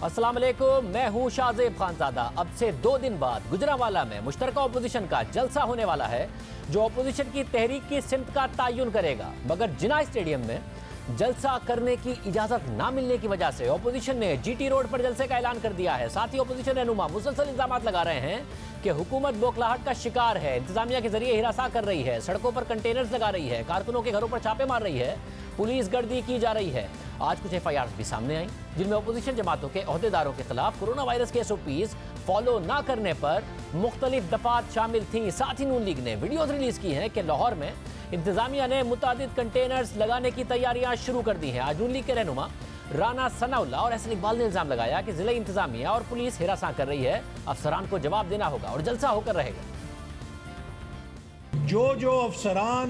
अस्सलाम वालेकुम, मैं हूं शाहजेब खानजादा। अब से 2 दिन बाद गुजरांवाला में मुश्तरका अपोजिशन का जलसा होने वाला है, जो अपोजिशन की तहरीक की सिमत का तयन करेगा। मगर जिना स्टेडियम में जलसा करने की इजाजत ना मिलने की वजह से अपोजिशन ने जीटी रोड पर जलसे का ऐलान कर दिया है। साथ ही अपोजिशन रहनुमा मुसलसल इल्जाम लगा रहे हैं कि हुकूमत बौखलाहट का शिकार है, इंतजामिया के जरिए हिरासा कर रही है, सड़कों पर कंटेनर्स लगा रही है, कारकुनों के घरों पर छापे मार रही है, पुलिस गर्दी की जा रही है। आज कुछ FIR भी सामने आई जिनमें अपोजिशन जमातों के अहदेदारों के खिलाफ कोरोना वायरस के SOPs फॉलो ना करने पर मुख्तलिफ दफात शामिल थी। साथ ही नून लीग ने वीडियोज रिलीज की हैं कि लाहौर में इंतजामिया ने मुतादिद कंटेनर्स लगाने की तैयारियां शुरू कर दी हैं। आज नून लीग के रहनुमा राना सनाउल्लाह और एहसन इकबाल ने इल्जाम लगाया कि जिला इंतजामिया और पुलिस हिरासा कर रही है, अफसरान को जवाब देना होगा और जलसा होकर रहेगा। जो अफसरान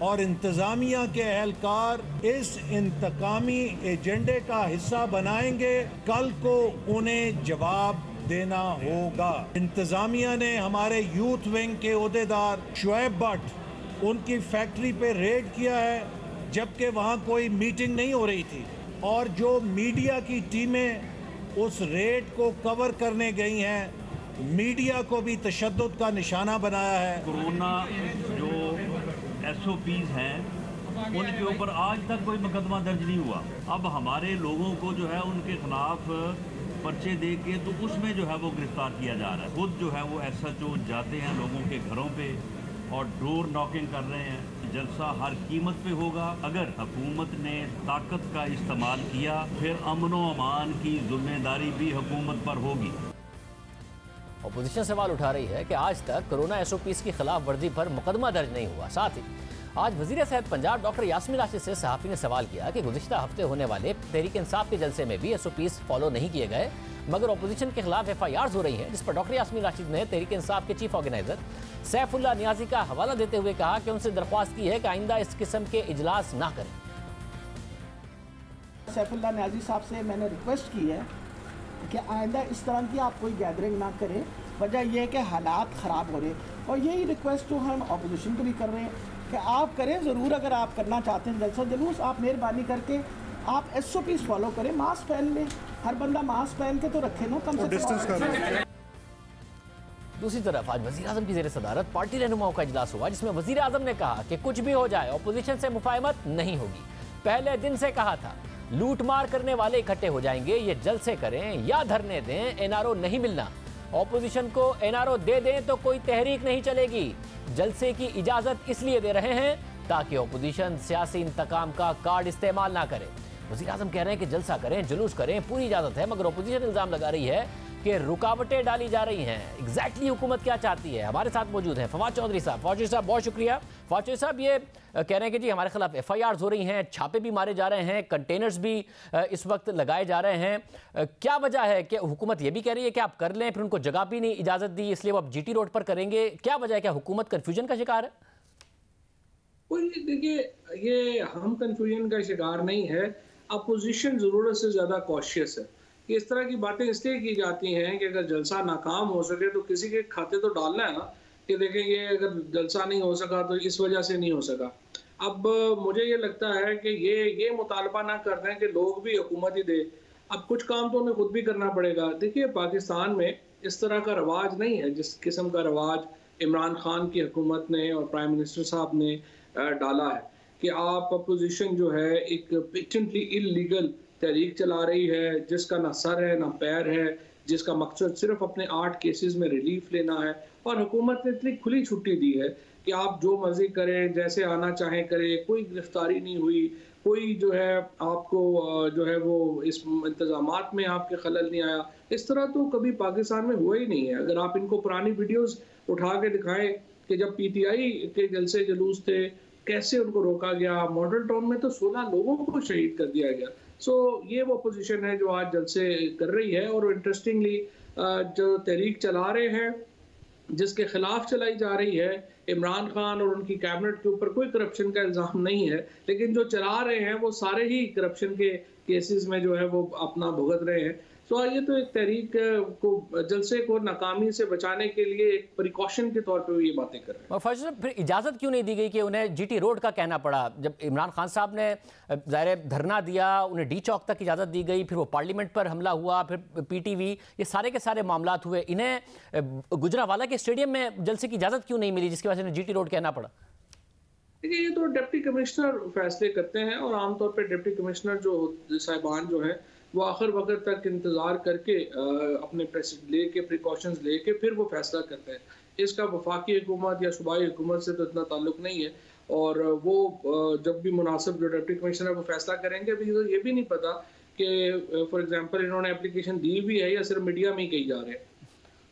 और इंतजामिया के एहलकार इस इंतकामी एजेंडे का हिस्सा बनाएंगे, कल को उन्हें जवाब देना होगा। इंतजामिया ने हमारे यूथ विंग के ओहदेदार शुएब भट्ट उनकी फैक्ट्री पे रेड किया है, जबकि वहाँ कोई मीटिंग नहीं हो रही थी, और जो मीडिया की टीमें उस रेड को कवर करने गई हैं, मीडिया को भी तशद्दुद का निशाना बनाया है। कोरोना जो SOPs हैं उनके ऊपर आज तक कोई मुकदमा दर्ज नहीं हुआ। अब हमारे लोगों को जो है उनके खिलाफ पर्चे दे के तो उसमें जो है वो गिरफ्तार किया जा रहा है। खुद जो है वो SHO जाते हैं लोगों के घरों पे और डोर नॉकिंग कर रहे हैं। जलसा हर कीमत पे होगा। अगर हुकूमत ने ताकत का इस्तेमाल किया फिर अमन व अमान की जिम्मेदारी भी हुकूमत पर होगी। अपोजिशन सवाल उठा रही है कि आज तक कोरोना SOPs की खिलाफ वर्जी पर मुकदमा दर्ज नहीं हुआ। साथ ही आज वजीर सेहत पंजाब डॉक्टर यास्मीन राशिद से सहाफ़ी ने सवाल किया कि गुज़िश्ता हफ्ते होने वाले तहरीक इंसाफ के जलसे में भी SOPs फॉलो नहीं किए गए, मगर अपोजिशन के खिलाफ FIRs हो रही हैं, जिस पर डॉक्टर यास्मीन राशिद ने तहरीक इंसाफ के चीफ ऑर्गेनाइजर सैफुल्लाह नियाजी का हवाला देते हुए कहा कि उनसे दरख्वास्त की है कि आइंदा इस किस्म के इजलास ना करें। सैफुल्लाह नियाजी साहब से मैंने रिक्वेस्ट की है कि आइंदा इस तरह की आप कोई गैदरिंग ना करें। वजह यह है कि हालात ख़राब हो रहे हैं, और यही रिक्वेस्ट जो हम अपोजिशन को भी कर रहे हैं कि आप करें ज़रूर। अगर आप करना चाहते हैं जलसा जुलूस, आप मेहरबानी करके आप SOPs फॉलो करें, मास्क पहन लें, हर बंदा मास्क पहन के तो रखे ना, कम से कम। दूसरी तरफ आज वज़ीर आज़म की ज़ेर सदारत पार्टी रहनुमाओं का इजलास हुआ, जिसमें वज़ीर आज़म ने कहा कि कुछ भी हो जाए अपोजिशन से मुफाहमत नहीं होगी। पहले दिन से कहा था लूट मार करने वाले इकट्ठे हो जाएंगे, ये जलसे करें या धरने दें, NRO नहीं मिलना। ऑपोजिशन को NRO दे दें तो कोई तहरीक नहीं चलेगी। जलसे की इजाजत इसलिए दे रहे हैं ताकि ऑपोजिशन सियासी इंतकाम का कार्ड इस्तेमाल ना करे। वज़ीर आज़म कह रहे हैं कि जलसा करें, जुलूस करें, पूरी इजाजत है, मगर ऑपोजिशन इल्जाम लगा रही है कि रुकावटें डाली जा रही हैं। एग्जैक्टली हुकूमत क्या चाहती है? हमारे साथ मौजूद हैं फवाद चौधरी साहब। फवाद चौधरी साहब बहुत शुक्रिया। फवाद चौधरी साहब ये कह रहे हैं कि जी हमारे खिलाफ FIRs हो रही हैं, छापे भी मारे जा रहे हैं, कंटेनर्स भी इस वक्त लगाए जा रहे हैं। क्या वजह है कि हुकूमत ये भी कह रही है कि आप कर लें, फिर उनको जगह भी नहीं इजाज़त दी, इसलिए वो अब GT रोड पर करेंगे? क्या वजह है? क्या हुकूमत कन्फ्यूजन का शिकार है? देखिए, ये हम कन्फ्यूजन का शिकार नहीं है। अपोजिशन ज़रूरत से ज़्यादा कॉशियस है कि इस तरह की बातें इसलिए की जाती हैं कि अगर जलसा नाकाम हो सके तो किसी के खाते तो डालना है ना, कि देखें ये अगर जलसा नहीं हो सका तो इस वजह से नहीं हो सका। अब मुझे ये लगता है कि ये मुतालबा ना कर दें कि लोग भी हुकूमत ही दे। अब कुछ काम तो उन्हें खुद भी करना पड़ेगा। देखिए, पाकिस्तान में इस तरह का रवाज नहीं है जिस किस्म का रवाज इमरान खान की हुकूमत ने और प्राइम मिनिस्टर साहब ने डाला है, कि आप अपोजिशन जो है एक पेटेंटली इलीगल तहरीक चला रही है, जिसका ना सर है ना पैर है, जिसका मकसद सिर्फ अपने 8 केसेस में रिलीफ लेना है। और हुकूमत ने इतनी खुली छुट्टी दी है कि आप जो मर्जी करें, जैसे आना चाहें करें, कोई गिरफ्तारी नहीं हुई, कोई जो है आपको जो है वो इस इंतजामात में आपके खलल नहीं आया। इस तरह तो कभी पाकिस्तान में हुआ ही नहीं है। अगर आप इनको पुरानी वीडियोस उठा के दिखाएं कि जब PTI के जलसे जुलूस थे कैसे उनको रोका गया, मॉडल टाउन में तो 16 लोगों को शहीद कर दिया गया। ये वो पोजीशन है जो आज जलसे कर रही है। और इंटरेस्टिंगली जो तहरीक चला रहे हैं, जिसके खिलाफ चलाई जा रही है, इमरान खान और उनकी कैबिनेट के ऊपर कोई करप्शन का इल्ज़ाम नहीं है, लेकिन जो चला रहे हैं वो सारे ही करप्शन के केसेस में जो है वो अपना भुगत रहे हैं। तो ये तो एक तहरीक को जलसे को नाकामी से बचाने के लिए एक प्रिकॉशन के तौर पे ये बातें कर रहे हैं। और फैसल साहब, फिर इजाज़त क्यों नहीं दी गई कि उन्हें जीटी रोड का कहना पड़ा? जब इमरान खान साहब ने ज़ाहिर धरना दिया, उन्हें डी चौक तक इजाज़त दी गई, फिर वो पार्लियामेंट पर हमला हुआ, फिर पीटीवी, ये सारे के सारे मामलात हुए, इन्हें गुजरांवाला के स्टेडियम में जलसे की इजाज़त क्यों नहीं मिली जिसकी वजह से इन्हें जीटी रोड कहना पड़ा? देखिए, ये तो डिप्टी कमिश्नर फैसले करते हैं और आमतौर पर डिप्टी कमिश्नर जो साहिबान जो है वो आखिर वक्त तक इंतज़ार करके अपने लेके प्रिकॉशंस लेके फिर वो फैसला करते हैं। इसका वफाकी हुकूमत या सूबाई हुकूमत से तो इतना ताल्लुक नहीं है, और वो जब भी मुनासिब जो डिप्टी कमिश्नर है वो फैसला करेंगे। अभी तो ये भी नहीं पता कि फॉर एग्जांपल इन्होंने एप्लीकेशन दी भी है या सिर्फ मीडिया में ही कही जा रहे हैं।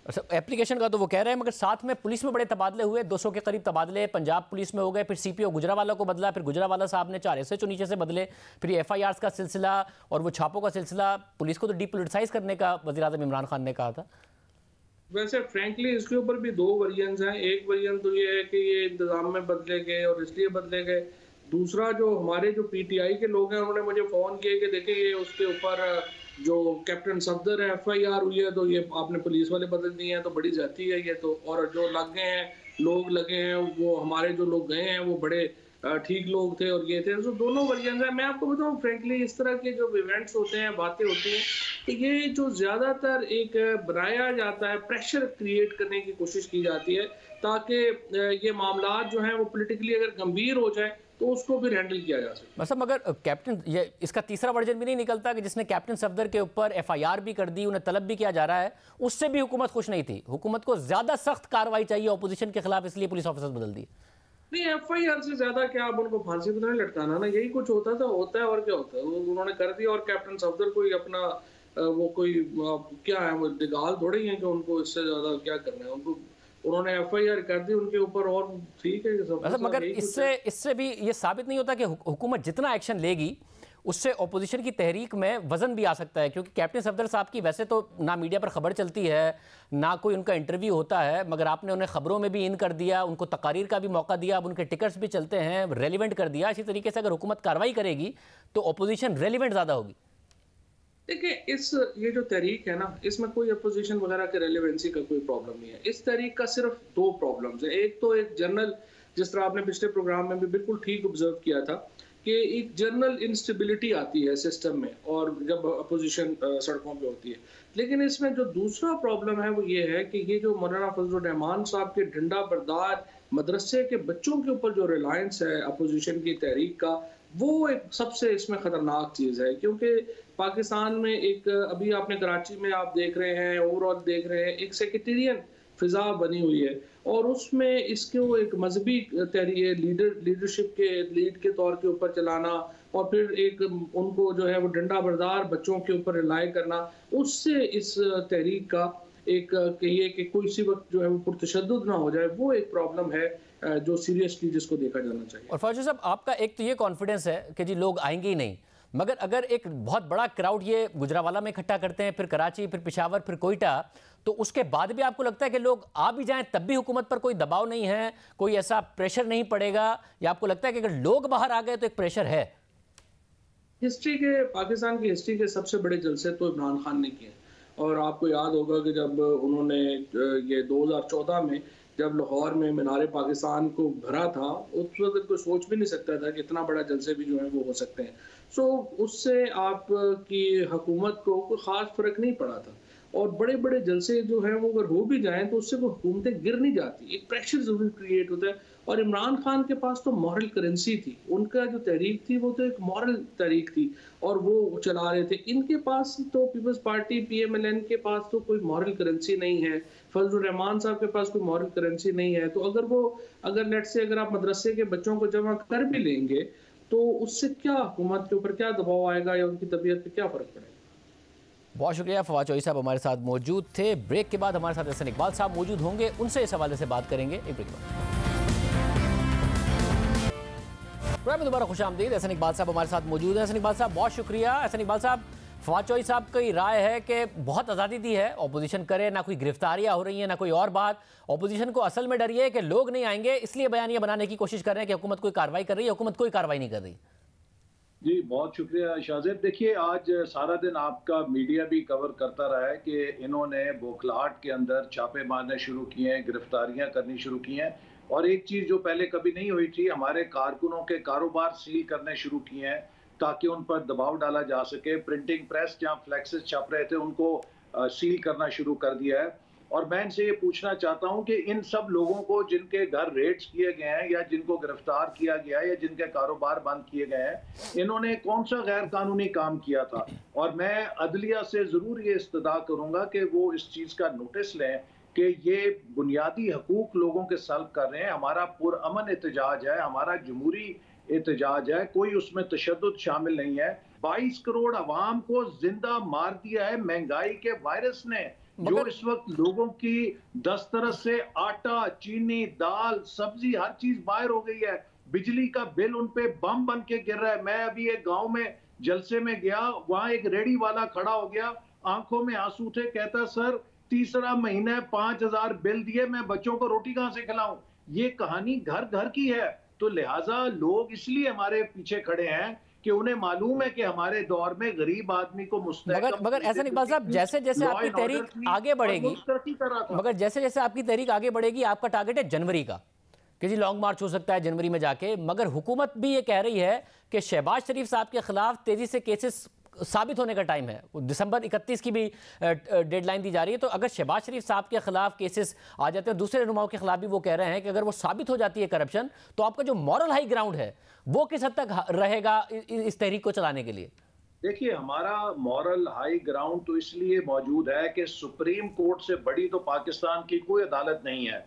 अच्छा, एप्लीकेशन का तो वो कह रहे हैं, मगर साथ में पुलिस में बड़े तबादले हुए, 200 के करीब तबादले पंजाब पुलिस में हो गए, फिर सीपीओ गुजरांवाला को बदला, फिर गुजरांवाला साहब ने 4 एसएचओ नीचे से बदले, फिर एफआईआर्स का सिलसिला और वो छापों का सिलसिला। पुलिस को तो डीपोलिटिसाइज करने का वज़ीर आज़म इमरान खान ने कहा था। वैसे फ्रैंकली इसके ऊपर भी 2 वर्जन्स हैं। एक वर्जन तो ये है कि ये इंतजाम में बदले गए और इसलिए बदले गए। दूसरा, जो हमारे जो पीटीआई के लोग हैं उन्होंने मुझे फ़ोन किए कि देखिए ये उसके ऊपर जो कैप्टन सफदर है एफआईआर हुई है तो ये आपने पुलिस वाले बदल दिए हैं, तो बड़ी जाती है ये तो। और जो लग गए हैं लोग लगे हैं, वो हमारे जो लोग गए हैं वो बड़े ठीक लोग थे और ये थे। तो दोनों वर्जन है। मैं आपको बताऊं फ्रेंकली, इस तरह के जो इवेंट्स होते हैं, बातें होती हैं, कि ये जो ज़्यादातर एक बनाया जाता है, प्रेशर क्रिएट करने की कोशिश की जाती है ताकि ये मामला जो हैं वो पॉलिटिकली अगर गंभीर हो जाए तो उसको भी हैंडल किया जा सकता है। मतलब मगर कैप्टन, ये इसका तीसरा वर्जन भी नहीं निकलता कि जिसने कैप्टन सफदर के ऊपर एफआईआर भी कर दी, उन्हें तलब भी किया जा रहा है, उससे भी हुकूमत खुश नहीं थी। हुकूमत को ज्यादा सख्त कार्रवाई चाहिए ऑपोजिशन के खिलाफ, इसलिए पुलिस ऑफिसर बदल दिए। नहीं, एफआईआर से ज्यादा क्या आप उनको फांसी तो नहीं लटकाना ना, यही कुछ होता था, होता है और क्या होता है। उन्होंने कर दिया और कैप्टन सफदर कोई अपना वो कोई क्या है, वो दिगाल थोड़े ही है कि उनको इससे ज्यादा क्या करना है। उनको उन्होंने एफआईआर कर दी उनके ऊपर और ठीक है सब। मगर इससे भी ये साबित नहीं होता कि हुकूमत जितना एक्शन लेगी उससे ऑपोजिशन की तहरीक में वजन भी आ सकता है, क्योंकि कैप्टन सफदर साहब की वैसे तो ना मीडिया पर खबर चलती है, ना कोई उनका इंटरव्यू होता है, मगर आपने उन्हें खबरों में भी इन कर दिया, उनको तकारीर का भी मौका दिया, अब उनके टिकट्स भी चलते हैं, रेलिवेंट कर दिया। इसी तरीके से अगर हुकूमत कार्रवाई करेगी तो ऑपोजिशन रेलिवेंट ज़्यादा होगी। देखिए, ये जो तहरीक है ना, इसमें कोई अपोजिशन वगैरह के रेलेवेंसी का कोई प्रॉब्लम नहीं है। इस तहरीक का सिर्फ 2 प्रॉब्लम्स है। एक तो एक जनरल, जिस तरह आपने पिछले प्रोग्राम में भी बिल्कुल ठीक ऑब्जर्व किया था कि एक जनरल इंस्टेबिलिटी आती है सिस्टम में और जब अपोजिशन सड़कों पे होती है। लेकिन इसमें जो दूसरा प्रॉब्लम है वो ये है कि ये जो मौलाना फजलुर रहमान साहब के डंडा बरदार मदरसे के बच्चों के ऊपर जो रिलायंस है अपोजिशन की तहरीक का, वो एक सबसे इसमें ख़तरनाक चीज़ है। क्योंकि पाकिस्तान में एक अभी आपने कराची में आप देख रहे हैं, ओवरऑल देख रहे हैं, एक सेक्रेटेरियन फिजा बनी हुई है और उसमें इसको एक मजहबी लीडरशिप के लीड के तौर के ऊपर चलाना और फिर एक उनको जो है वो डंडा बरदार बच्चों के ऊपर रिलाई करना, उससे इस तहरीक का एक कहिए कि कोई सी वक्त जो है वो पुरतशद्दुद ना हो जाए, वो एक प्रॉब्लम है जो सीरियसली जिसको देखा जाना चाहिए। और फौजी साहब, आपका एक तो ये कॉन्फिडेंस है कि जी लोग आएंगे ही नहीं, मगर अगर एक बहुत बड़ा क्राउड ये गुजरांवाला में इकट्ठा करते हैं, फिर कराची, फिर पेशावर, फिर कोयटा, तो उसके बाद भी आपको लगता है कि लोग आ भी जाएं तब भी हुकूमत पर कोई दबाव नहीं है, कोई ऐसा प्रेशर नहीं पड़ेगा, या आपको लगता है कि अगर लोग बाहर आ गए तो एक प्रेशर है? हिस्ट्री के, पाकिस्तान की हिस्ट्री के सबसे बड़े जलसे तो इमरान खान ने किए और आपको याद होगा कि जब उन्होंने ये 2014 में जब लाहौर में मीनार पाकिस्तान को भरा था, उस वक्त कोई सोच भी नहीं सकता था कि इतना बड़ा जलसे भी जो है वो हो सकते हैं। सो उससे आपकी हुकूमत को कोई ख़ास फ़र्क नहीं पड़ा था और बड़े बड़े जलसे जो हैं वो अगर हो भी जाएं तो उससे वो हुकूमतें गिर नहीं जाती, एक प्रेशर ज़रूर क्रिएट होता है। और इमरान खान के पास तो मॉरल करेंसी थी, उनका जो तहरीक थी वो तो एक मॉरल तहरीक थी और वो चला रहे थे। इनके पास तो पीपल्स पार्टी PMLN के पास तो कोई मॉरल करेंसी नहीं है, फजलुर रहमान साहब के पास कोई मॉरल करेंसी नहीं है। तो अगर लेट से अगर आप मदरसे के बच्चों को जमा कर भी लेंगे तो उससे क्या हुकूमत के ऊपर क्या दबाव आएगा या उनकी तबीयत पे क्या फ़र्क पड़ेगा। बहुत शुक्रिया। फवाद चौधरी साहब हमारे साथ मौजूद थे। ब्रेक के बाद हमारे साथ एहसन इकबाल साहब मौजूद होंगे, उनसे इस हवाले से बात करेंगे। एक ब्रेक के बाद दोबारा खुश आमदीद। एहसन इकबाल साहब हमारे साथ मौजूद है। एहसन इकबाल साहब बहुत शुक्रिया। एहसन इकबाल साहब, फवाद चौधरी साहब की राय है कि बहुत आज़ादी दी है, ऑपोजिशन करे, ना कोई गिरफ्तारियां हो रही हैं ना कोई और बात। ऑपोजिशन को असल में डर ये है कि लोग नहीं आएंगे, इसलिए बयानिया बनाने की कोशिश कर रहे हैं कि हुकूमत कोई कार्रवाई कर रही है। हुकूमत कोई कार्रवाई नहीं कर रही। जी बहुत शुक्रिया शाहजेब। देखिए आज सारा दिन आपका मीडिया भी कवर करता रहा है कि इन्होंने बोखलाहट के अंदर छापे मारने शुरू किए हैं, गिरफ्तारियां करनी शुरू की हैं, और एक चीज़ जो पहले कभी नहीं हुई थी, हमारे कारकुनों के कारोबार सील करने शुरू किए हैं ताकि उन पर दबाव डाला जा सके। प्रिंटिंग प्रेस जहाँ फ्लैक्सेस छप रहे थे उनको सील करना शुरू कर दिया है। और मैं इनसे ये पूछना चाहता हूं कि इन सब लोगों को जिनके घर रेड्स किए गए हैं या जिनको गिरफ्तार किया गया है या जिनके कारोबार बंद किए गए हैं, इन्होंने कौन सा गैर कानूनी काम किया था? और मैं अदलिया से जरूर ये इस्तदा करूंगा कि वो इस चीज का नोटिस लें कि ये बुनियादी हकूक लोगों के सल्ब कर रहे हैं। हमारा पुरअमन एहतजाज है, हमारा जमहूरी एहतजाज है, कोई उसमें तशद्दुद शामिल नहीं है। 22 करोड़ अवाम को जिंदा मार दिया है महंगाई के वायरस ने, जो इस वक्त लोगों की दस्तरस से आटा, चीनी, दाल, सब्जी हर चीज बाहर हो गई है। बिजली का बिल उन पे बम बन के गिर रहा है। मैं अभी एक गांव में जलसे में गया, वहां एक रेडी वाला खड़ा हो गया, आंखों में आंसू थे, कहता सर तीसरा महीना 5000 बिल दिए, मैं बच्चों को रोटी कहां से खिलाऊं? ये कहानी घर घर की है। तो लिहाजा लोग इसलिए हमारे पीछे खड़े हैं कि उन्हें मालूम है कि हमारे दौर में गरीब आदमी को मगर ऐसा इकबाल साहब, जैसे जैसे आपकी तहरीक आगे बढ़ेगी, मगर जैसे जैसे आपकी तहरीक आगे बढ़ेगी, आपका टारगेट है जनवरी का कि जी लॉन्ग मार्च हो सकता है जनवरी में जाके, मगर हुकूमत भी ये कह रही है कि शहबाज शरीफ साहब के खिलाफ तेजी से केसेस साबित होने का टाइम है। दिसंबर 31 की भी डेडलाइन दी जा रही है। तो अगर शहबाज शरीफ साहब के खिलाफ केसेस आ जाते हैं, दूसरे रहनुमाओं के खिलाफ भी वो कह रहे हैं कि अगर वो साबित हो जाती है करप्शन, तो आपका जो मॉरल हाई ग्राउंड है वो किस हद तक रहेगा इस तहरीक को चलाने के लिए? देखिए हमारा मॉरल हाई ग्राउंड तो इसलिए मौजूद है कि सुप्रीम कोर्ट से बड़ी तो पाकिस्तान की कोई अदालत नहीं है।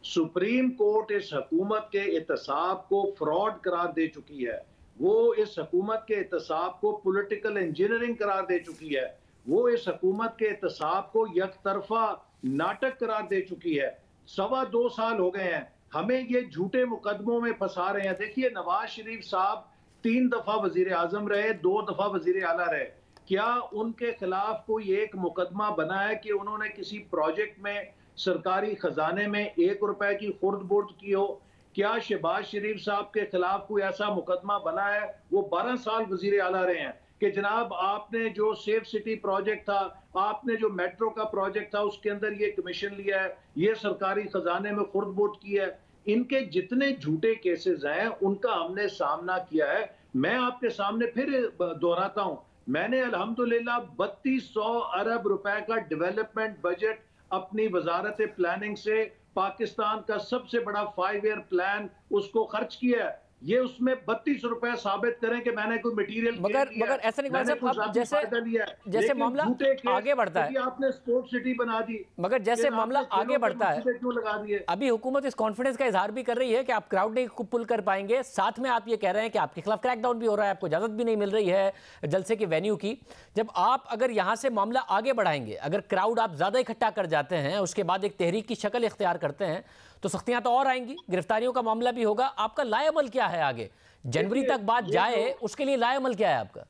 सुप्रीम कोर्ट इस हुकूमत के एहतसाब को फ्रॉड करार दे चुकी है, वो इस हुकूमत के एहतसाब को पॉलिटिकल इंजीनियरिंग करार दे चुकी है, वो इस हुकूमत के एहतसाब को यकतरफा नाटक करार दे चुकी है। 2.25 साल हो गए हैं, हमें ये झूठे मुकदमों में फंसा रहे हैं। देखिए नवाज शरीफ साहब 3 दफा वजीर आजम रहे, 2 दफा वजीर आला रहे। क्या उनके खिलाफ कोई एक मुकदमा बना है कि उन्होंने किसी प्रोजेक्ट में सरकारी खजाने में 1 रुपए की खुर्द बुर्द की हो? क्या शहबाज शरीफ साहब के खिलाफ कोई ऐसा मुकदमा बना है? वो 12 साल वजीर आला रहे हैं कि जनाब आपने जो सेफ सिटी प्रोजेक्ट था, आपने जो मेट्रो का प्रोजेक्ट था, उसके अंदर ये कमीशन लिया है, ये सरकारी खजाने में खुर्द बुर्द की है। इनके जितने झूठे केसेस हैं उनका हमने सामना किया है। मैं आपके सामने फिर दोहराता हूं, मैंने अल्हम्दुलिल्लाह 3200 अरब रुपए का डेवलपमेंट बजट अपनी वजारत प्लानिंग से पाकिस्तान का सबसे बड़ा 5 ईयर प्लान उसको खर्च किया है। ये उसमें 32 रुपए साबित करें कि मैंने कोई मटेरियल मगर ऐसा नहीं साहब, जैसे मामला आगे बढ़ता है, आपने स्पोर्ट्स सिटी बना दी, मगर जैसे मामला आगे बढ़ता है, क्यों लगा दिए? अभी हुकूमत इस कॉन्फिडेंस का इजहार भी कर रही है कि आप क्राउड नहीं पुल कर पाएंगे, साथ में आप ये कह रहे हैं कि आपके खिलाफ क्रैकडाउन भी हो रहा है, आपको इजाजत भी नहीं मिल रही है जलसे के वेन्यू की। जब आप अगर यहाँ से मामला आगे बढ़ाएंगे, अगर क्राउड आप ज्यादा इकट्ठा कर जाते हैं, उसके बाद एक तहरीक की शक्ल इख्तियार करते हैं, तो सख्तियां तो और आएंगी, गिरफ्तारियों का मामला भी होगा। आपका लाएअमल क्या है आगे? जनवरी तक बात जाए उसके लिए लाएअमल क्या है आपका?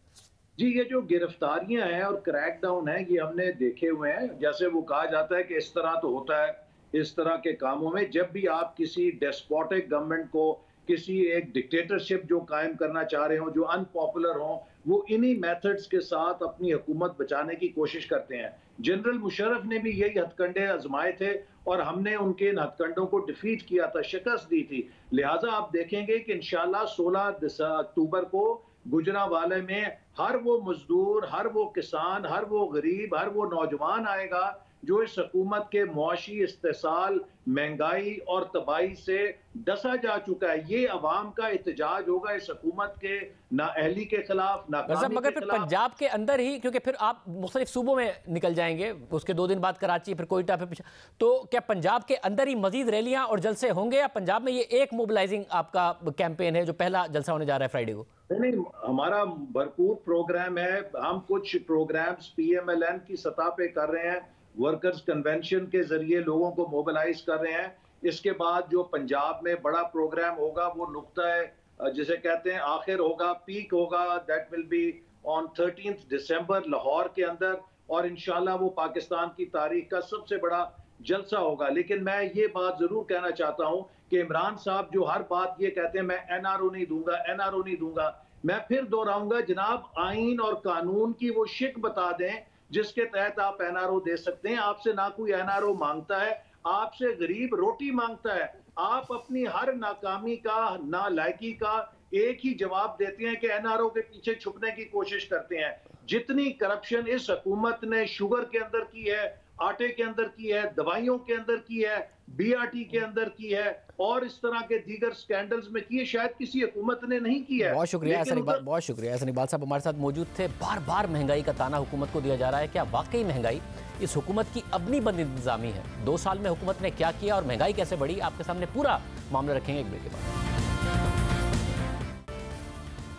जी ये जो गिरफ्तारियां हैं और क्रैकडाउन है ये हमने देखे हुए हैं। जैसे वो कहा जाता है कि इस तरह तो होता है इस तरह के कामों में, जब भी आप किसी डेस्पोटिक गवर्नमेंट को, किसी एक डिक्टेटरशिप जो कायम करना चाह रहे हो, जो अनपॉपुलर हो, वो इन्हीं मेथड्स के साथ अपनी हुकूमत बचाने की कोशिश करते हैं। जनरल मुशर्रफ ने भी यही हथकंडे आजमाए थे और हमने उनके इन हथकंडों को डिफीट किया था, शिकस्त दी थी। लिहाजा आप देखेंगे कि इंशाल्लाह 16 अक्टूबर को गुजरांवाले में हर वो मजदूर, हर वो किसान, हर वो गरीब, हर वो नौजवान आएगा जो इस हुकूमत के मुआशी इस्तेसाल, महंगाई और तबाही से डसा जा चुका है। ये अवाम का एहतजाज होगा इस हुकूमत के नाअहली के खिलाफ, नाकामी मगर के फिर खिलाफ। पंजाब के अंदर ही, क्योंकि फिर आप मुख्तलिफ सूबों में निकल जाएंगे, उसके 2 दिन बाद कराची, फिर कोयटा, फिर पीछे, तो क्या पंजाब के अंदर ही मजीद रैलियां और जलसे होंगे या पंजाब में ये एक मोबिलाइजिंग आपका कैंपेन है जो पहला जलसा होने जा रहा है फ्राइडे को? नहीं, हमारा भरपूर प्रोग्राम है। हम कुछ प्रोग्राम्स PMLN की सतह पे कर रहे हैं, वर्कर्स कन्वेंशन के जरिए लोगों को मोबिलाइज कर रहे हैं। इसके बाद जो पंजाब में बड़ा प्रोग्राम होगा वो नुक्ता है जिसे कहते हैं आखिर होगा, पीक होगा, दैट विल बी ऑन 13 दिसंबर लाहौर के अंदर, और इंशाल्लाह वो पाकिस्तान की तारीख का सबसे बड़ा जलसा होगा। लेकिन मैं ये बात जरूर कहना चाहता हूं कि इमरान साहब जो हर बात ये कहते हैं मैं एनआरओ नहीं दूंगा, एनआरओ नहीं दूंगा, मैं फिर दोहराऊंगा जनाब, आईन और कानून की वो शिक बता दें जिसके तहत आप एनआरओ दे सकते हैं। आपसे ना कोई एनआरओ मांगता है, आपसे गरीब रोटी मांगता है। आप अपनी हर नाकामी का, नालायकी का एक ही जवाब देते हैं कि एनआरओ के पीछे छुपने की कोशिश करते हैं। जितनी करप्शन इस हुकूमत ने शुगर के अंदर की है, आटे के अंदर की है, दवाइयों के अंदर की है, बीआरटी के अंदर की है और इस तरह के दीगर स्कैंडल्स में की है, शायद किसी हुकूमत ने नहीं किया है। बहुत शुक्रिया एहसन इकबाल, बहुत शुक्रिया एहसन इकबाल साहब हमारे साथ मौजूद थे। बार बार महंगाई का ताना हुकूमत को दिया जा रहा है। क्या वाकई महंगाई इस हुकूमत की अपनी बंद इंतजामी है? 2 साल में हुकूमत ने क्या किया और महंगाई कैसे बढ़ी, आपके सामने पूरा मामला रखेंगे एक ब्रेक के बाद।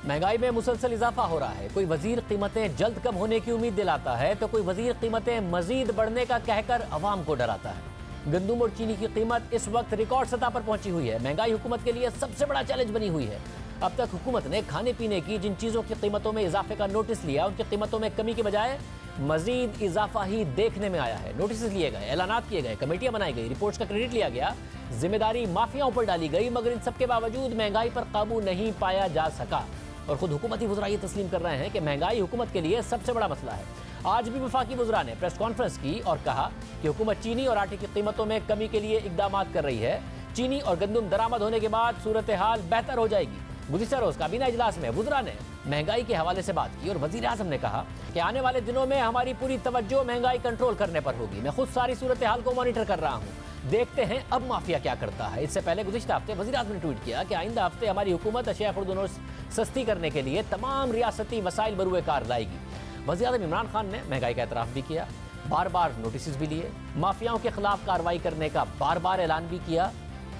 महंगाई में मुसलसल इजाफा हो रहा है। कोई वजीर कीमतें जल्द कम होने की उम्मीद दिलाता है तो कोई वजीर कीमतें मजीद बढ़ने का कहकर अवाम को डराता है। गंदम और चीनी की कीमत इस वक्त रिकॉर्ड सतह पर पहुंची हुई है। महंगाई हुकूमत के लिए सबसे बड़ा चैलेंज बनी हुई है। अब तक हुकूमत ने खाने पीने की जिन चीज़ों की कीमतों में इजाफे का नोटिस लिया, उनकी कीमतों में कमी के बजाय मजीद इजाफा ही देखने में आया है। नोटिस लिए गए, ऐलानात किए गए, कमेटियां बनाई गई, रिपोर्ट्स का क्रेडिट लिया गया, जिम्मेदारी माफियाओं पर डाली गई, मगर इन सबके बावजूद महंगाई पर काबू नहीं पाया जा सका। और खुद हुकूमती वज़रा ये तस्लीम कर रहे हैं कि महंगाई हुकूमत के लिए सबसे बड़ा मसला है। आज भी वफाकी वज़रा ने प्रेस कॉन्फ्रेंस की और कहा कि हुकूमत चीनी और आटे की कीमतों में कमी के लिए इकदाम कर रही है। चीनी और गंदम दरामद होने के बाद सूरत हाल बेहतर हो जाएगी। गुज़िश्ता रोज़ काबीना इजलास में वज़रा ने महंगाई के हवाले से बात की और वज़ीर आज़म ने कहा कि आने वाले दिनों में हमारी पूरी तवज्जो महंगाई कंट्रोल करने पर होगी। मैं खुद सारी सूरत हाल को मॉनिटर कर रहा हूँ, देखते हैं अब माफिया क्या करता है। इससे पहले गुज़िश्ता हफ्ते वज़ीर आज़म ने ट्वीट किया कि आइंदा हफ्ते हमारी हुकूमत अशिया खुर्दनोश सस्ती करने के लिए तमाम रियासती वसाइल बरूए कार लाएगी। वज़ीर आज़म इमरान खान ने महंगाई का एतराफ़ भी किया, बार बार नोटिस भी लिए, माफियाओं के खिलाफ कार्रवाई करने का बार बार ऐलान भी किया,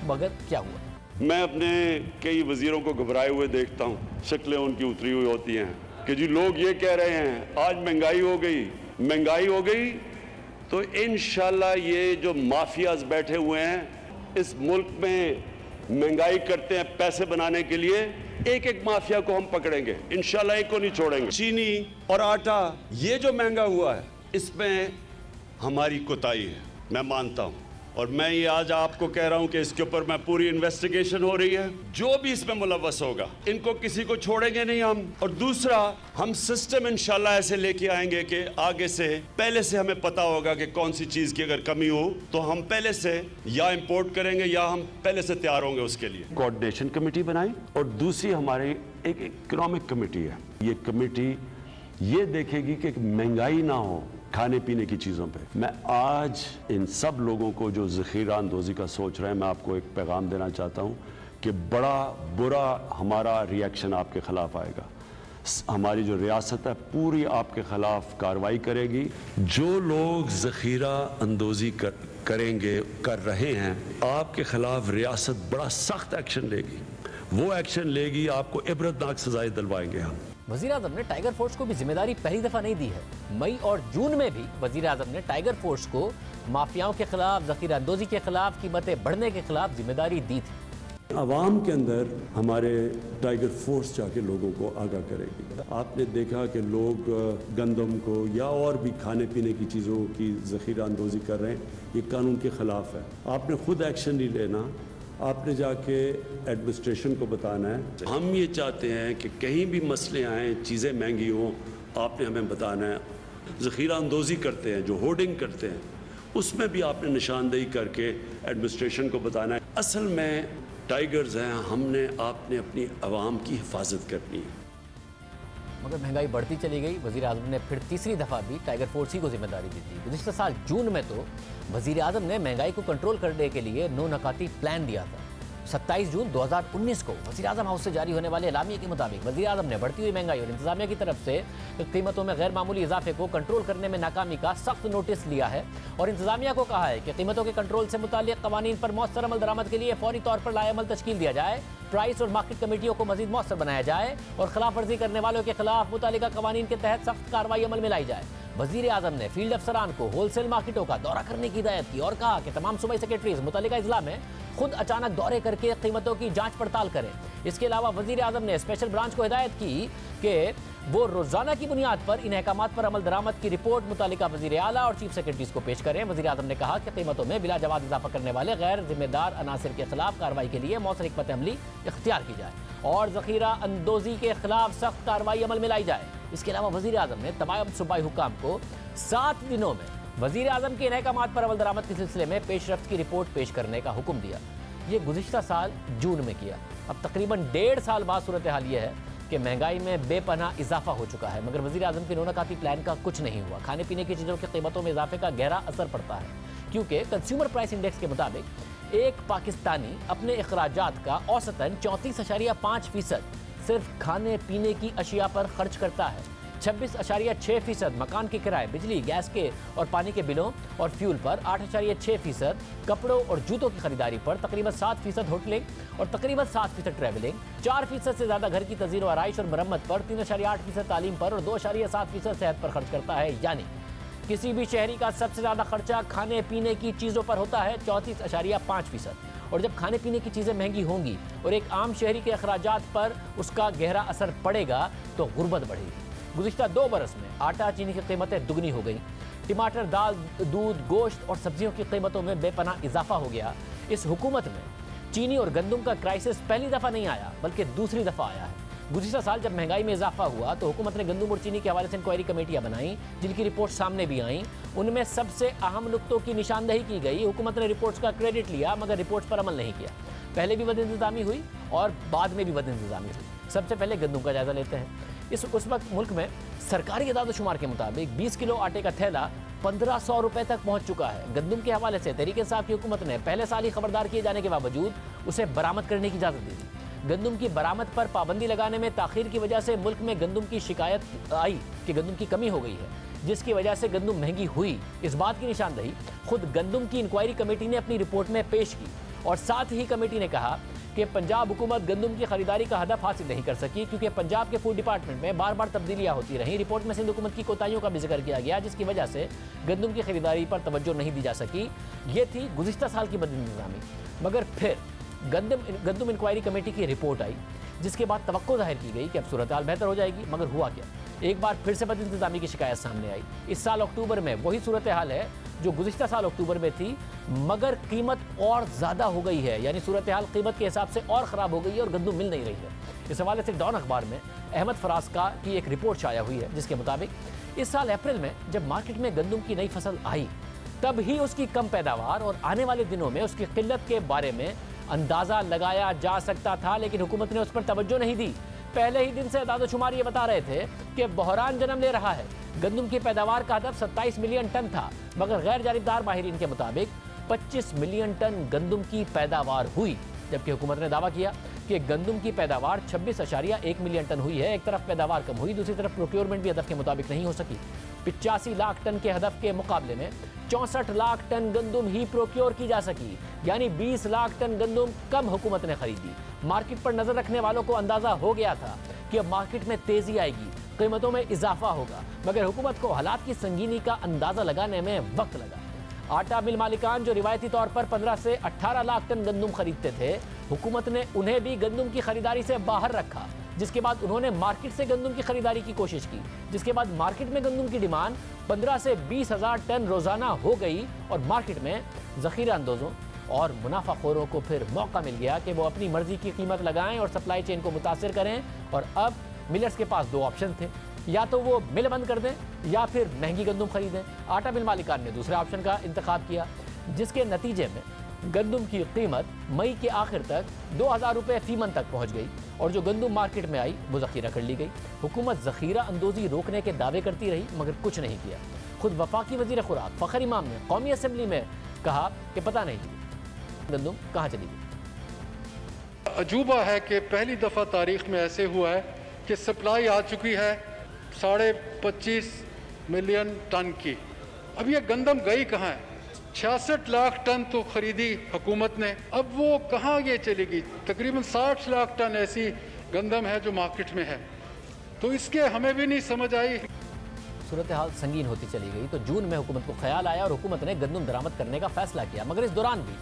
मगर क्या हुआ? मैं अपने कई वज़ीरों को घबराए हुए देखता हूँ, शक्लें उनकी उतरी हुई होती हैं कि जी लोग ये कह रहे हैं आज महंगाई हो गई, महंगाई हो गई, तो इंशाल्लाह ये जो माफियाज बैठे हुए हैं इस मुल्क में महंगाई करते हैं पैसे बनाने के लिए, एक एक माफिया को हम पकड़ेंगे, इंशाल्लाह एक को नहीं छोड़ेंगे। चीनी और आटा ये जो महंगा हुआ है इसमें हमारी कोताही है, मैं मानता हूँ, और मैं ये आज आपको कह रहा हूं कि इसके ऊपर मैं पूरी इन्वेस्टिगेशन हो रही है। जो भी इसमें मुलव्वस होगा इनको किसी को छोड़ेंगे नहीं हम। और दूसरा, हम सिस्टम इंशाल्लाह ऐसे लेके आएंगे कि आगे से पहले से हमें पता होगा कि कौन सी चीज की अगर कमी हो तो हम पहले से या इंपोर्ट करेंगे या हम पहले से तैयार होंगे उसके लिए। कोऑर्डिनेशन कमेटी बनाई और दूसरी हमारी एक इकोनॉमिक कमेटी है। ये कमेटी ये देखेगी कि महंगाई ना हो खाने पीने की चीज़ों पे। मैं आज इन सब लोगों को जो ज़ख़ीरा अंदोज़ी का सोच रहे हैं, मैं आपको एक पैगाम देना चाहता हूँ कि बड़ा बुरा हमारा रिएक्शन आपके ख़िलाफ़ आएगा। हमारी जो रियासत है पूरी आपके ख़िलाफ़ कार्रवाई करेगी। जो लोग ज़ख़ीरा अंदोज़ी करेंगे, कर रहे हैं, आपके ख़िलाफ़ रियासत बड़ा सख्त एक्शन लेगी। वो एक्शन लेगी, आपको इबरतनाक सज़ाएं दिलवाएंगे हम। वज़ीर आज़म ने टाइगर फोर्स को भी जिम्मेदारी पहली दफ़ा नहीं दी है। मई और जून में भी वज़ीर आज़म ने टाइगर फोर्स को माफियाओं के खिलाफ, ज़ख़ीरा अंदोज़ी के खिलाफ, कीमतें बढ़ने के खिलाफ जिम्मेदारी दी थी। आवाम के अंदर हमारे टाइगर फोर्स जाके लोगों को आगाह करेगी। आपने देखा कि लोग गंदम को या और भी खाने पीने की चीज़ों की ज़ख़ीरा अंदोज़ी कर रहे हैं, ये कानून के ख़िलाफ़ है। आपने खुद एक्शन नहीं लेना, आपने जाके एडमिनिस्ट्रेशन को बताना है। हम ये चाहते हैं कि कहीं भी मसले आएँ, चीज़ें महंगी हों, आपने हमें बताना है। ज़ख़ीरा अंदोज़ी करते हैं, जो होर्डिंग करते हैं, उसमें भी आपने निशानदेही करके एडमिनिस्ट्रेशन को बताना है। असल में टाइगर्स हैं, हमने आपने अपनी आवाम की हिफाजत करनी है। मगर महंगाई बढ़ती चली गई। वज़ीर आज़म ने फिर तीसरी दफ़ा भी टाइगर फोर्स ही को जिम्मेदारी दी थी। गुज़िश्ता साल जून में तो वज़ीर आज़म ने महंगाई को कंट्रोल करने के लिए 9 नकाती प्लान दिया था। 27 जून 2019 को वज़ीर आज़म हाउस से जारी होने वाले एलामिये के मुताबिक वज़ीर आज़म ने बढ़ती हुई महंगाई और इंतजामिया की तरफ से कीमतों में गैर मामूली इजाफे को कंट्रोल करने में नाकामी का सख्त नोटिस लिया है और इंतजामिया को कहा है कि कीमतों के कंट्रोल से मुताल्लिक़ कवानीन पर मौसर अमल दरामद के लिए फौरी तौर पर लाएअमल तश्कील दिया जाए, प्राइस और मार्केट कमेटियों को मजीद मौसर बनाया जाए और खिलाफ वर्जी करने वालों के खिलाफ मुतालिका कवानीन के तहत सख्त कार्रवाई अमल में लाई जाए। वजीर आजम ने फील्ड अफसरान को होलसेल मार्केटों का दौरा करने की हिदायत की और कहा कि तमाम सूबाई सेक्रेटरीज मुतल्लिका अजला में खुद अचानक दौरे करके कीमतों की जांच पड़ताल करें। इसके अलावा वजीर आजम ने स्पेशल ब्रांच को हिदायत की कि वो रोजाना की बुनियाद पर इन अहकामात पर अमल दरामद की रिपोर्ट मुतालिका वजीर आला और चीफ सेक्रेटरीज को पेश करें। वजीर आजम ने कहा कि कीमतों में बिला जवाब इजाफा करने वाले गैर जिम्मेदार अनासिर के खिलाफ कार्रवाई के लिए मौसर हिकमत अमली इख्तियार की जाए और जखीरा अंदोजी के खिलाफ सख्त कार्रवाई अमल में लाई जाए। इसके अलावा वजीर आजम ने तमाम सूबाई हुकाम को 7 दिनों में वजीर आजम के इन अहकामात पर अमल दरामद के सिलसिले में पेशरफ्त की रिपोर्ट पेश करने का हुक्म दिया। ये गुज़िश्ता साल जून में किया। अब तकरीबन 1.5 साल बाद सूरत हाल ये है कि महंगाई में बेपनाह इजाफा हो चुका है, मगर वज़ीर आज़म के रौनकाती प्लान का कुछ नहीं हुआ। खाने पीने की चीज़ों की कीमतों में इजाफे का गहरा असर पड़ता है, क्योंकि कंज्यूमर प्राइस इंडेक्स के मुताबिक एक पाकिस्तानी अपने अखराजात का औसतन 34.5% सिर्फ खाने पीने की अशिया पर खर्च करता है। 26.6% मकान के किराए, बिजली, गैस के और पानी के बिलों और फ्यूल पर, 8.6% कपड़ों और जूतों की खरीदारी पर, तकरीबन 7% होटलिंग और तकरीबन 7% ट्रैवलिंग, 4% से ज़्यादा घर की तज़ीन और आइश और मरम्मत पर, 3.8% तालीम पर और 2.7% सेहत पर खर्च करता है। यानी किसी भी शहरी का सबसे ज़्यादा खर्चा खाने पीने की चीज़ों पर होता है, 34.5%। और जब खाने पीने की चीज़ें महंगी होंगी और एक आम शहरी के अखराजात पर उसका गहरा असर पड़ेगा तो गुर्बत बढ़ेगी। गुज़िश्ता 2 बरस में आटा चीनी की कीमतें दुगनी हो गई। टमाटर, दाल, दूध, गोश्त और सब्जियों की कीमतों में बेपनाह इजाफा हो गया। इस हुकूमत में चीनी और गंदम का क्राइसिस पहली दफ़ा नहीं आया बल्कि दूसरी दफ़ा आया है। गुज़िश्ता साल जब महंगाई में इजाफा हुआ तो हुकूमत ने गंदम और चीनी के हवाले से इंक्वायरी कमेटियाँ बनाई, जिनकी रिपोर्ट सामने भी आई। उनमें सबसे अहम नुक्तों की निशानदही की गई। हुकूमत ने रिपोर्ट्स का क्रेडिट लिया मगर रिपोर्ट्स पर अमल नहीं किया। पहले भी बदइंतज़ामी हुई और बाद में भी बदइंतज़ामी हुई। सबसे पहले गंदम का जायज़ा लेते हैं। उस वक्त मुल्क में सरकारी अदाद-ओ-शुमार के मुताबिक 20 किलो आटे का थैला 1500 रुपए तक पहुंच चुका है। गंदम के हवाले से तहरीक इंसाफ की हुकूमत ने पहले साल ही खबरदार किए जाने के बावजूद उसे बरामद करने की इजाज़त दी थी। गंदम की बरामद पर पाबंदी लगाने में ताखीर की वजह से मुल्क में गंदम की शिकायत आई कि गंदम की कमी हो गई है, जिसकी वजह से गंदम महंगी हुई। इस बात की निशानदही खुद गंदम की इंक्वायरी कमेटी ने अपनी रिपोर्ट में पेश की और साथ ही कमेटी ने कहा कि पंजाब हुकूमत गंदम की खरीदारी का हदफ हासिल नहीं कर सकी क्योंकि पंजाब के फूड डिपार्टमेंट में बार बार तब्दीलियां होती रहीं। रिपोर्ट में सिंध हुकूमत की कोताहियों का भी जिक्र किया गया, जिसकी वजह से गंदम की खरीदारी पर तवज्जो नहीं दी जा सकी। ये थी गुज़िश्ता साल की बदइंतज़ामी। मगर फिर गंदम इंक्वायरी कमेटी की रिपोर्ट आई, जिसके बाद तवक्को जाहिर की गई कि अब सूरत हाल बेहतर हो जाएगी। मगर हुआ क्या? एक बार फिर से बदइंतज़ामी की शिकायत सामने आई। इस साल अक्टूबर में वही सूरत हाल है जो गुज़िश्ता साल अक्टूबर में थी, मगर कीमत और ज़्यादा हो गई है। यानी सूरत हाल कीमत के हिसाब से और ख़राब हो गई है और गंदम मिल नहीं रही है। इस हवाले से डॉन अखबार में अहमद फराज की एक रिपोर्ट शाया हुई है, जिसके मुताबिक इस साल अप्रैल में जब मार्केट में गंदम की नई फसल आई तब ही उसकी कम पैदावार और आने वाले दिनों में उसकी किल्लत के बारे में अंदाज़ा लगाया जा सकता था, लेकिन हुकूमत ने उस पर तवज्जो नहीं दी। पहले ही दिन से अदाद-ओ-शुमार ये बता रहे थे कि बहरान जन्म ले रहा है। गंदम की पैदावार का हदफ 27 मिलियन टन था, मगर गैर जानिबदार माहिरीन के मुताबिक 25 मिलियन टन गंदम की पैदावार हुई, जबकि हुकूमत ने दावा किया कि गंदम की पैदावार 26.1 मिलियन टन हुई है। एक तरफ पैदावार कम हुई, दूसरी तरफ प्रोक्योरमेंट भी हदफ के मुताबिक नहीं हो सकी। 85 लाख टन के हदफ के मुकाबले में 64 लाख टन गंदम ही प्रोक्योर की जा सकी, यानी 20 लाख टन गंदम कम हुकूमत ने खरीदी। मार्केट पर नजर रखने वालों को अंदाजा हो गया था कि अब मार्केट में तेजी आएगी, कीमतों में इजाफा होगा, मगर हुकूमत को हालात की संगीनी का अंदाजा लगाने में वक्त लगा। आटा मिल मालिकान जो रिवायती तौर पर 15 से 18 लाख टन गंदम खरीदते थे, हुकूमत ने उन्हें भी गंदम की खरीदारी से बाहर रखा, जिसके बाद उन्होंने मार्केट से गंदम की खरीदारी की कोशिश की, जिसके बाद मार्केट में गंदम की डिमांड 15 से 20 हज़ार टन रोजाना हो गई और मार्केट में जखीरा अंदोजों और मुनाफाखोरों को फिर मौका मिल गया कि वो अपनी मर्जी की कीमत लगाएं और सप्लाई चेन को मुतासिर करें। और अब मिलर्स के पास 2 ऑप्शन थे, या तो वो मिल बंद कर दें या फिर महंगी गंदम खरीदें। आटा मिल मालिकान ने दूसरे ऑप्शन का इंतखाब किया, जिसके नतीजे में गंदम की कीमत मई के आखिर तक 2000 रुपये फी मन तक पहुँच गई और जो गंदम मार्केट में आई वो ज़ख़ीरा कर ली गई। हुकूमत ज़ख़ीरा अंदोज़ी रोकने के दावे करती रही मगर कुछ नहीं किया। खुद वफाकी वज़ीर खुराक फ़खर इमाम ने कौमी असम्बली में कहा कि पता नहीं गंदम कहाँ चली गई। अजूबा है कि पहली दफ़ा तारीख़ में ऐसे हुआ है कि सप्लाई आ चुकी है 25.5 मिलियन टन की। अब ये गंदम गई कहाँ है? 66 लाख टन तो खरीदी हुकूमत ने, अब वो कहाँ ये चलेगी? तकरीबन 60 लाख टन ऐसी गंदम है जो मार्केट में है, तो इसके हमें भी नहीं समझ आई। सूरत हाल संगीन होती चली गई तो जून में हुकूमत को ख्याल आया और हुकूमत ने गंदम दरामद करने का फैसला किया, मगर इस दौरान भी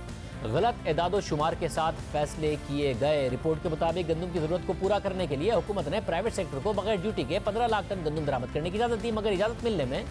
गलत एदादो शुमार के साथ फैसले किए गए। रिपोर्ट के मुताबिक गंदम की जरूरत को पूरा करने के लिए हुकूमत ने प्राइवेट सेक्टर को बगैर ड्यूटी के 15 लाख टन गंदम दरामद करने की इजाजत दी, मगर इजाजत मिलने में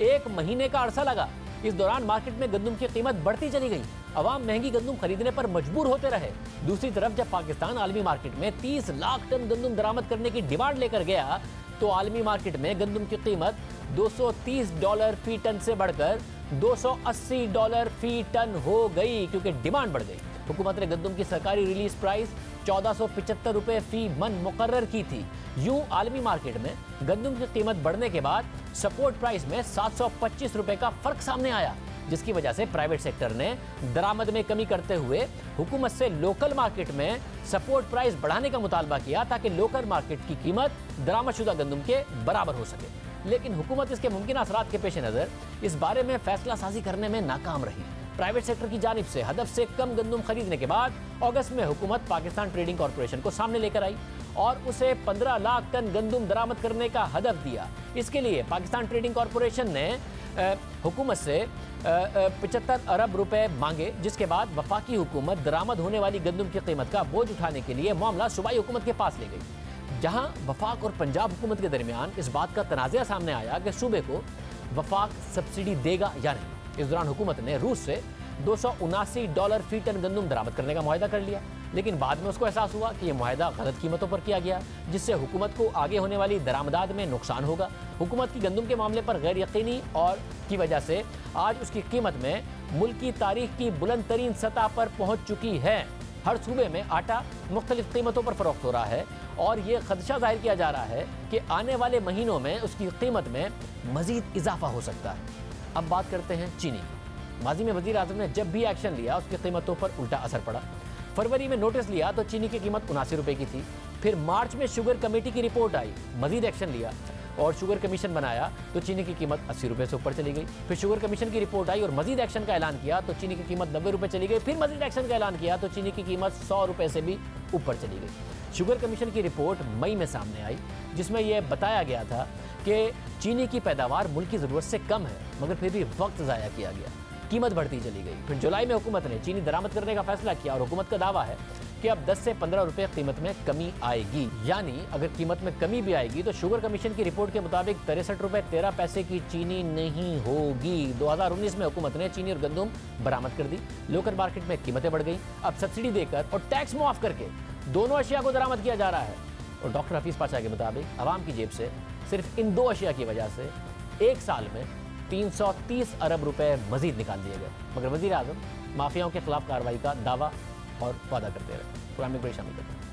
1 महीने का अरसा लगा। इस दौरान मार्केट में गंदम की कीमत बढ़ती चली गई, अवाम महंगी गंदम खरीदने पर मजबूर होते रहे। दूसरी तरफ जब पाकिस्तान आलमी मार्केट में 30 लाख टन गंदम दरामद करने की डिमांड लेकर गया तो आलमी मार्केट में गंदम की कीमत $230 फी टन से बढ़कर $280 फी टन हो गई, क्योंकि डिमांड बढ़ गई। हुकूमत ने गंदम की सरकारी रिलीज प्राइस 1475 रुपए फी मन मुकर्रर की थी। यूं आलमी मार्केट में गंदम की कीमत बढ़ने के बाद सपोर्ट प्राइस में 725 रुपए का फर्क सामने आया, जिसकी वजह से प्राइवेट सेक्टर ने दरामद में कमी करते हुए हुकूमत से लोकल मार्केट में सपोर्ट प्राइस बढ़ाने का मुतालबा किया ताकि लोकल मार्केट की कीमत दरामदशुदा गंदम के बराबर हो सके। लेकिन हुकूमत इसके मुमकिन असरात के पेश नज़र इस बारे में फैसला साजी करने में नाकाम रही। प्राइवेट सेक्टर की जानिब से हदफ से कम गंदम खरीदने के बाद अगस्त में हुकूमत पाकिस्तान ट्रेडिंग कॉरपोरेशन को सामने लेकर आई और उसे 15 लाख टन गंदम दरामद करने का हदफ दिया। इसके लिए पाकिस्तान ट्रेडिंग कॉरपोरेशन ने हुकूमत से 75 अरब रुपए मांगे, जिसके बाद वफाकी हुकूमत दरामद होने वाली गंदम की कीमत का बोझ उठाने के लिए मामला सूबाई हुकूमत के पास ले गई, जहां वफाक और पंजाब हुकूमत के दरमियान इस बात का तनाज़ा सामने आया कि सूबे को वफाक सब्सिडी देगा या नहीं। इस दौरान हुकूमत ने रूस से $279 फी टन गंदम दरामद करने का मुआहदा कर लिया, लेकिन बाद में उसको एहसास हुआ कि यह मुआहदा गलत कीमतों पर किया गया, जिससे हुकूमत को आगे होने वाली दरामदाद में नुकसान होगा। हुकूमत की गंदम के मामले पर गैर यकीनी और की वजह से आज उसकी कीमत में मुल्क की तारीख की बुलंद तरीन सतह पर पहुँच चुकी है। हर सूबे में आटा मुख्तलिफ कीमतों पर फरोख्त हो रहा है और ये खदशा जाहिर किया जा रहा है कि आने वाले महीनों में उसकी कीमत में मजीद इजाफा हो सकता है। अब बात करते हैं चीनी की। माजी में वज़ीर आज़म ने जब भी एक्शन लिया उसकी कीमतों पर उल्टा असर पड़ा। फरवरी में नोटिस लिया तो चीनी की कीमत 79 रुपए की थी। फिर मार्च में शुगर कमेटी की रिपोर्ट आई, मजीद एक्शन लिया और शुगर कमीशन बनाया तो चीनी की कीमत 80 रुपए से ऊपर चली गई। फिर शुगर कमीशन की रिपोर्ट आई और मजीद एक्शन का ऐलान किया तो चीनी की कीमत 90 रुपए चली गई। फिर मजीद एक्शन का ऐलान किया तो चीनी की कीमत 100 रुपए से भी ऊपर चली गई। शुगर कमीशन की रिपोर्ट मई में सामने आई, जिसमें यह बताया गया था कि चीनी की पैदावार मुल्क की ज़रूरत से कम है, मगर फिर भी वक्त ज़ाया किया गया, कीमत बढ़ती चली गई। फिर जुलाई में हुकूमत ने चीनी दरामद करने का फैसला किया और हुकूमत का दावा है कि अब 10 से 15 रुपए कीमत में कमी आएगी। यानी अगर कीमत में कमी भी आएगी तो शुगर कमीशन की रिपोर्ट के मुताबिक 63 रुपए 13 पैसे की चीनी नहीं होगी। 2019 में हुकूमत ने चीनी और गंदम बरामद कर दी, लोकल मार्केट में कीमतें बढ़ गई। अब सब्सिडी देकर और टैक्स मुआफ करके दोनों अशिया को दरामद किया जा रहा है और डॉक्टर हफीज पाशा के मुताबिक आवाम की जेब से सिर्फ इन 2 अशिया की वजह से एक साल में 330 अरब रुपए मजीद निकाल दिए गए। मगर वज़ीर आज़म माफियाओं के खिलाफ कार्रवाई का दावा और वादा करते रहे। प्रोग्राम में बड़ी शामिल करते हैं।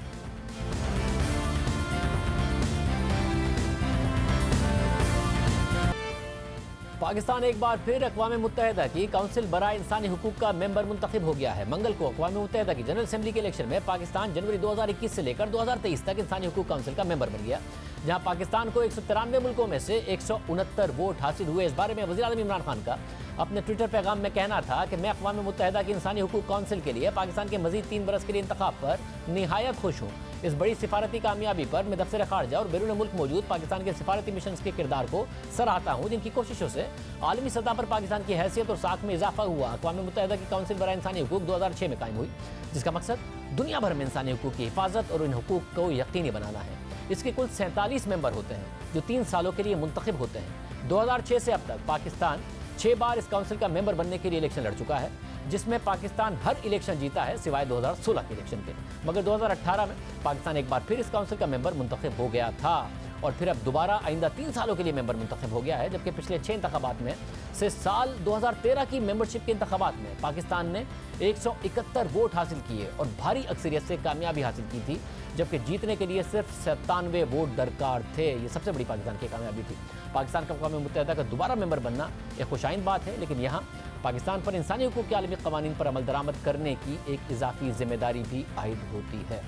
पाकिस्तान एक बार फिर अक़वाम मुत्तहिदा की काउंसिल बराए इंसानी हुकूक का मेंबर मुंतखब हो गया है। मंगल को अक़वाम मुत्तहिदा की जनरल असेंबली के इलेक्शन में पाकिस्तान जनवरी 2021 से लेकर 2023 तक इंसानी हुकूक काउंसिल का मेंबर बन गया, जहां पाकिस्तान को 193 मुल्कों में से 169 वोट हासिल हुए। इस बारे में वज़ीर आज़म इमरान खान का अपने ट्विटर पैगाम में कहना था कि मैं अक़वाम मुत्तहिदा की इंसानी हुकूक काउंसिल के लिए पाकिस्तान के मजीद 3 बरस के लिए इंतखाब पर निहायत खुश हूँ। इस बड़ी सिफारती कामयाबी पर मैं दफ्तर खारजा और बैरून मुल्क मौजूद पाकिस्तान के सिफारती मिशन के किरदार को सराहता हूँ, जिनकी कोशिशों से आलमी सतह पर पाकिस्तान की हैसियत और साख में इजाफा हुआ। अक़वाम मुत्तहिदा की काउंसिल बराए इंसानी हुकूक 2006 में कायम हुई, जिसका मकसद दुनिया भर में इंसानी हुकूक की हिफाजत और इन हुकूक को यकीनी बनाना है। इसके कुल 47 मेंबर होते हैं जो 3 सालों के लिए मुंतखब होते हैं। 2006 से अब तक पाकिस्तान 6 बार इस काउंसिल का मेंबर बनने के लिए इलेक्शन लड़ चुका है, जिसमें पाकिस्तान हर इलेक्शन जीता है सिवाय 2016 के इलेक्शन के। मगर 2018 में पाकिस्तान एक बार फिर इस काउंसिल का मेंबर मुंतखब हो गया था और फिर अब दोबारा आइंदा 3 सालों के लिए मेंबर मुंतखब हो गया है, जबकि पिछले 6 इंतखाबात में से साल 2013 की मेंबरशिप के इंतखाबात में पाकिस्तान ने 171 वोट हासिल किए और भारी अक्सरियत से कामयाबी हासिल की थी, जबकि जीतने के लिए सिर्फ 97 वोट दरकार थे। ये सबसे बड़ी पाकिस्तान की कामयाबी थी। पाकिस्तान का अक़वाम मुत्तहिदा का दोबारा मेंबर बनना एक खुशाइन बात है, लेकिन यहाँ पाकिस्तान पर इंसानी हुकूक के आलमी क़वानीन पर अमल दरामद करने की एक इजाफी जिम्मेदारी भी आयद होती है।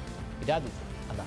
इजाज़त दीजिए, अल्लाह।